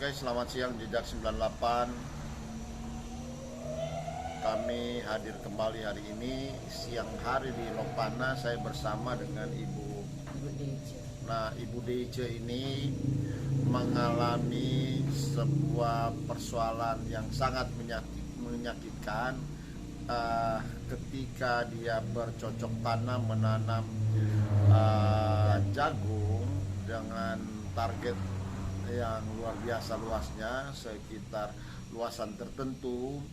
Oke, selamat siang Jejak 98. Kami hadir kembali hari ini siang hari di Lopana. Saya bersama dengan Ibu Dece. Nah, Ibu Dece ini mengalami sebuah persoalan yang sangat menyakitkan ketika dia bercocok tanam menanam jagung dengan target yang luar biasa luasnya, sekitar luasan tertentu,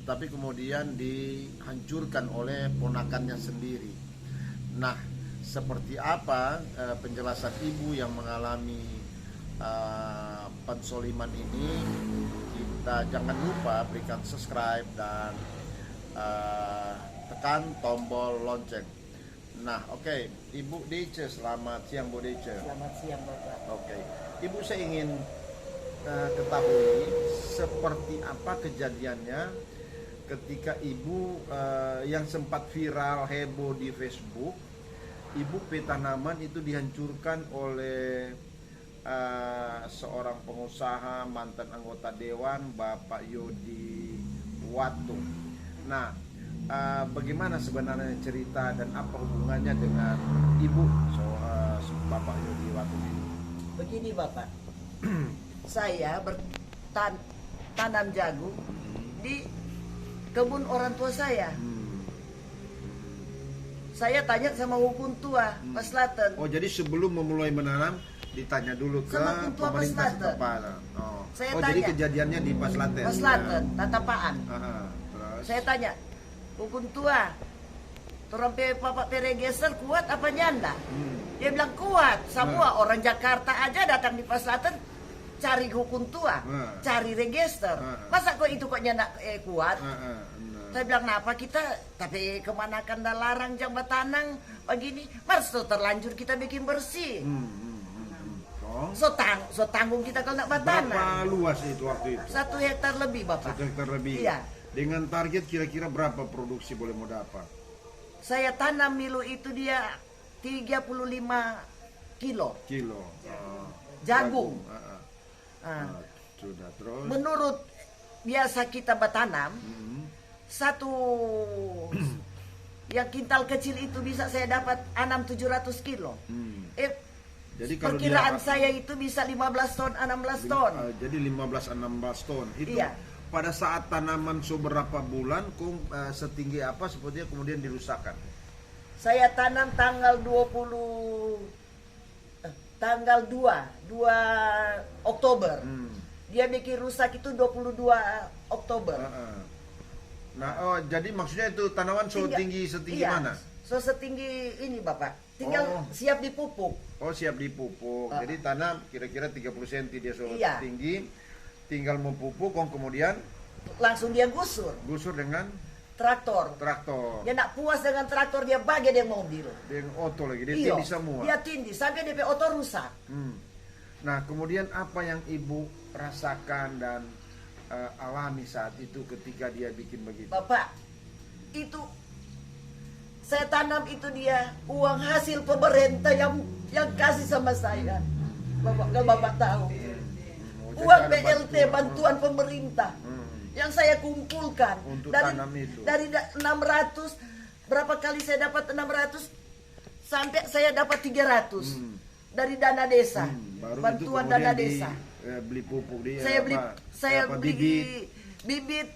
tetapi kemudian dihancurkan oleh ponakannya sendiri. Nah, seperti apa penjelasan ibu yang mengalami pensoliman ini? Kita jangan lupa berikan subscribe dan tekan tombol lonceng. Nah, oke. Ibu Dece, selamat siang Bu Dece. Selamat siang Bapak. Oke. Ibu, saya ingin ketahui seperti apa kejadiannya ketika ibu yang sempat viral heboh di Facebook, ibu tanaman itu dihancurkan oleh seorang pengusaha mantan anggota dewan, Bapak Yodi Watu. Nah, bagaimana sebenarnya cerita dan apa hubungannya dengan ibu Bapak Yodi Watu ini? Begini Bapak, saya bertanam jagung di kebun orang tua saya. Saya tanya sama hukum tua Pak Slaten. Oh, jadi sebelum memulai menanam ditanya dulu ke Sama hukum tua Pak pemerintah Slaten. setempat. Saya Jadi tanya. kejadiannya di Pak Slaten. Pak Slaten, Tatapaan. Terus? Saya tanya, hukum tua, orang Bapak Peregeser kuat apa nyanda? Dia bilang kuat. Semua orang Jakarta aja datang di Pak Slaten cari hukum tua, cari register. Masa kok itu kok nyanda kuat? Saya bilang, kenapa kita, tapi kemanakan dah larang jamba tanang begini, mas terlanjur kita bikin bersih. So tanggung kita kalau nak bertanam. Berapa luas itu waktu itu? 1 hektar lebih Bapak. 1 hektar lebih. Iya. Dengan target kira-kira berapa produksi boleh mau dapat? Saya tanam milu itu dia 35 kilo. Jagung. Sudah, terus? Menurut biasa kita bertanam, satu yang kintal kecil itu bisa saya dapat 600-700 kilo. Jadi kalau perkiraan saya itu bisa 15 ton, 16 ton. Jadi 15-16 ton. Itu Iya. pada saat tanaman seberapa bulan, setinggi apa sepertinya kemudian dirusakkan? Saya tanam tanggal 2 Oktober. Dia bikin rusak itu 22 Oktober. Nah, jadi maksudnya itu tanaman setinggi iya, mana? Setinggi ini Bapak. Tinggal siap dipupuk. Oh, siap dipupuk. Jadi tanam kira-kira 30 cm dia Iya. tinggi. Tinggal memupuk, kemudian Langsung dia gusur. gusur dengan Traktor. Dia nak puas dengan traktor, dia bagi dia mobil. dengan oto lagi, dia Iya, tindih semua. dia tindih sampai DP oto rusak. Nah, kemudian apa yang ibu rasakan dan alami saat itu ketika dia bikin begitu? Bapak, itu saya tanam itu dia uang hasil pemerintah yang kasih sama saya. Bapak tahu. Uang BLT, bantuan pemerintah yang saya kumpulkan Untuk dari tanam itu. dari 600, berapa kali saya dapat 600 sampai saya dapat 300 dari dana desa. Baru Bantuan itu dana kemudian desa. beli pupuk dia. Saya beli bibit,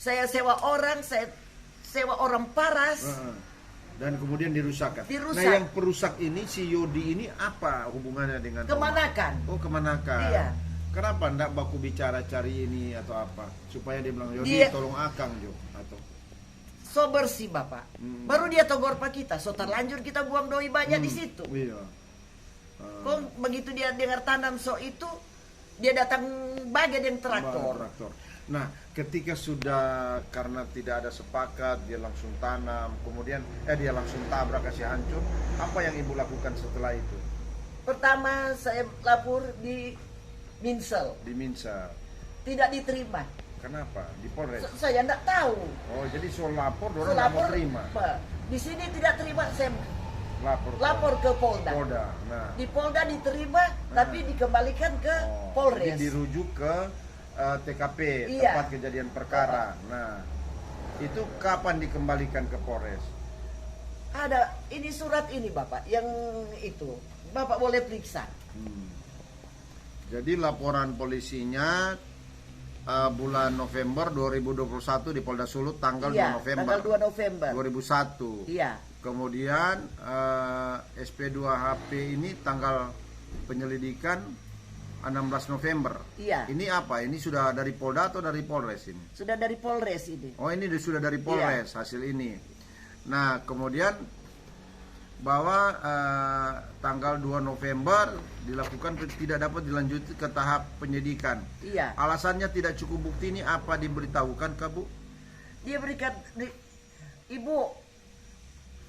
saya sewa orang paras. Dan kemudian dirusakkan. Dirusak. Nah, yang perusak ini, si Yodi ini apa hubungannya dengan Kemanakan. Oh, kemanakan. Iya. Kenapa ndak baku bicara cari ini atau apa? Supaya dia bilang, Yodi tolong akang Jo atau So bersih Bapak. Baru dia togor pak kita. So terlanjur kita buang doi banyak di situ. Iya. Kok begitu dia dengar tanam so itu, dia datang bagian traktor. Nah, ketika sudah karena tidak ada sepakat, dia langsung tanam, kemudian dia langsung tabrak, kasih hancur. Apa yang ibu lakukan setelah itu? Pertama saya lapor di Minsel. Di Minsa. Tidak diterima. Kenapa? Di Polres? Saya tidak tahu. Oh, jadi soal lapor, orang nggak Lapor, mau terima. Pak, di sini tidak terima. Saya lapor ke Polda. Nah, Di Polda diterima, tapi dikembalikan ke Polres. jadi dirujuk ke TKP, Iya. tempat kejadian perkara. Nah, itu kapan dikembalikan ke Polres? Ada ini surat ini Bapak, yang itu Bapak boleh periksa. Jadi laporan polisinya bulan November 2021 di Polda Sulut tanggal 2 Iya, November tanggal 2 November. 2001. Iya, Kemudian SP2HP ini tanggal penyelidikan 16 November. iya. Ini apa? Ini sudah dari Polda atau dari Polres ini? Sudah dari Polres ini. Oh, ini sudah dari Iya. Polres hasil ini. Nah, kemudian bahwa tanggal 2 November dilakukan tidak dapat dilanjutkan ke tahap penyidikan. Iya. Alasannya tidak cukup bukti ini apa diberitahukan ke Bu? Dia berikan Ibu,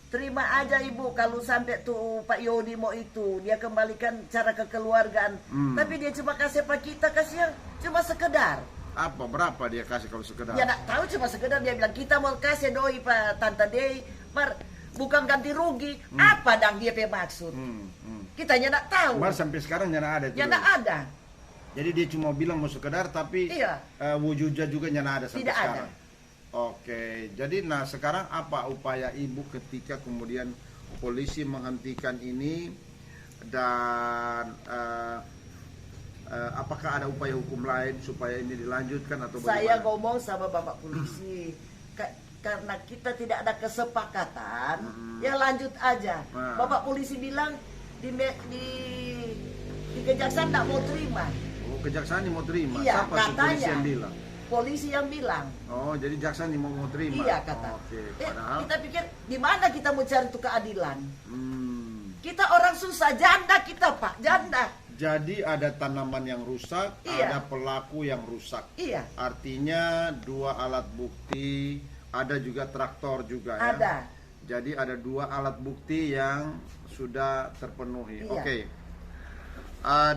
terima aja Ibu kalau sampai tuh Pak Yodi mau itu dia kembalikan cara kekeluargaan. Tapi dia cuma kasih Pak kita kasih yang cuma sekedar. Apa berapa dia kasih kalau sekedar? Ya nak tahu cuma sekedar dia bilang kita mau kasih doi Pak Tante Dei, bukan ganti rugi. Apa dang dia pe maksud? Kita nyak tahu. Mar sampai sekarang nyana ada itu. Ya nak ada. Jadi dia cuma bilang mau sekedar tapi Iya. wujudnya juga nyana ada sampai Tidak ada. sekarang. Oke, jadi nah sekarang apa upaya Ibu ketika kemudian polisi menghentikan ini dan apakah ada upaya hukum lain supaya ini dilanjutkan atau Saya bagaimana? ngomong sama Bapak Polisi karena kita tidak ada kesepakatan, ya lanjut aja. Nah. Bapak Polisi bilang di kejaksaan tidak mau terima. Oh, kejaksaan ini mau terima. Iya, Siapa si polisi katanya. yang bilang? Polisi yang bilang. Oh, jadi jaksa ini mau terima. Iya kata. Oke, padahal Kita pikir di mana kita mau cari itu keadilan? Kita Hmm. orang susah, janda kita Pak, janda. Jadi ada tanaman yang rusak, Iya. ada pelaku yang rusak. Iya, Artinya 2 alat bukti, ada juga traktor juga ya. ada. Jadi ada 2 alat bukti yang sudah terpenuhi. Iya. Oke.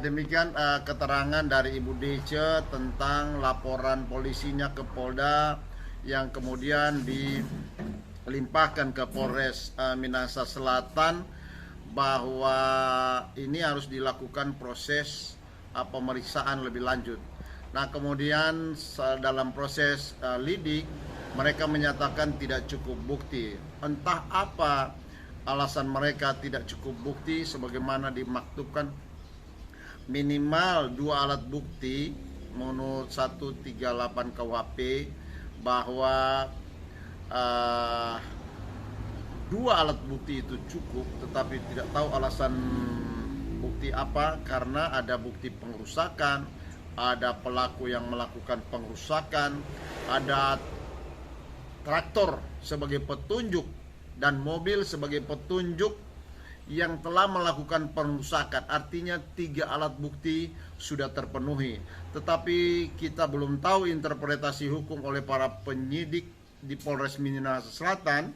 Demikian keterangan dari Ibu Dece tentang laporan polisinya ke Polda yang kemudian dilimpahkan ke Polres Minahasa Selatan, bahwa ini harus dilakukan proses pemeriksaan lebih lanjut. Nah, kemudian dalam proses lidik mereka menyatakan tidak cukup bukti. Entah apa alasan mereka tidak cukup bukti, sebagaimana dimaktubkan minimal 2 alat bukti menurut 138 KUHP, bahwa 2 alat bukti itu cukup, tetapi tidak tahu alasan bukti apa, karena ada bukti pengerusakan, ada pelaku yang melakukan pengerusakan, ada traktor sebagai petunjuk dan mobil sebagai petunjuk yang telah melakukan pengerusakan. Artinya 3 alat bukti sudah terpenuhi, tetapi kita belum tahu interpretasi hukum oleh para penyidik di Polres Minahasa Selatan.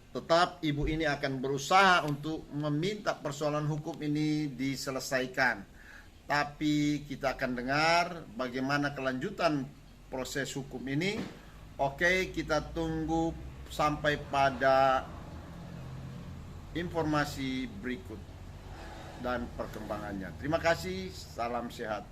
Tetap ibu ini akan berusaha untuk meminta persoalan hukum ini diselesaikan, tapi kita akan dengar bagaimana kelanjutan proses hukum ini. Oke, kita tunggu sampai pada informasi berikut dan perkembangannya. Terima kasih, salam sehat.